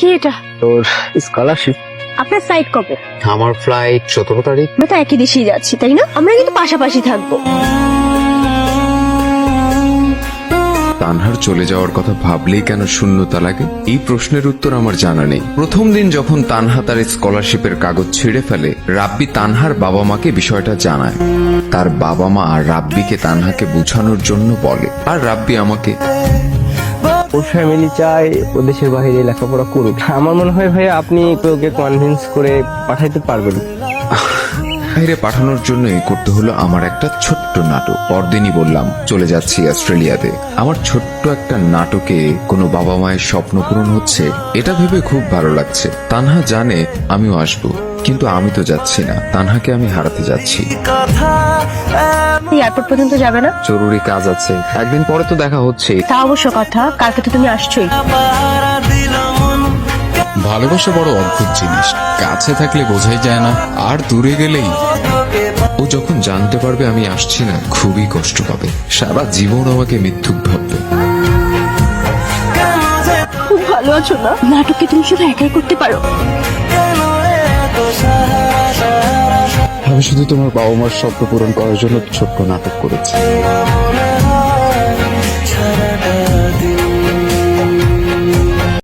কি এটা? তোর স্কলারশিপ। আপনার ফ্লাইট কবে? আমার ফ্লাইট 17 তারিখ। আমরা তো একই দেশেই যাচ্ছি, তাই না? আমরা কিন্তু পাশাপাশি থাকবো। তানহার চলে যাওয়ার কথা ভাবলেই কেন শূন্যতা লাগে, এই প্রশ্নের উত্তর আমার জানা নেই। প্রথম দিন যখন তানহা তার স্কলারশিপের কাগজ ছিঁড়ে ফেলে, রাব্বি তানহার বাবা মাকে বিষয়টা জানায়। তার বাবা মা রাব্বিকে তানহাকে বোঝানোর জন্য বলে, আর রাব্বি আমাকে। ওর ফ্যামিলি চায় ও দেশের বাইরে লেখাপড়া করুক। আমার মনে হয় ভাইয়া আপনি ওকে কনভিন্স করে পাঠাইতে পারবেন। বাইরে পাঠানোর জন্য করতে হলো আমার একটা ছোট্ট নাটক। পরদিনই বললাম চলে যাচ্ছি অস্ট্রেলিয়াতে। আমার ছোট্ট একটা নাটকে কোনো বাবা মায়ের স্বপ্ন পূরণ হচ্ছে, এটা ভেবে খুব ভালো লাগছে। তানহা জানে আমিও আসবো, কিন্তু আমি তো যাচ্ছি না, তানহাকে আমি হারাতে যাচ্ছি। এয়ারপোর্ট পর্যন্ত যাবে না? জরুরি কাজ আছে, একদিন পরে তো দেখা হচ্ছে। তা অবশ্য কথা, কালকে তো তুমি আসছোই। ভালোবাসা বড় অদ্ভুত জিনিস, কাছে থাকলে বোঝাই যায় না, আর দূরে গেলেই। ও যখন জানতে পারবে আমি আসছি না, খুবই কষ্ট পাবে। সারা জীবন আমাকে মিথ্যুক ভাববে। খুব ভালো আছো না? নাটককে তুমি শুধু একাই করতে পারো। আমি শুধু তোমার বাবা মার স্বপ্ন পূরণ করার জন্য ছোট্ট নাটক করেছি।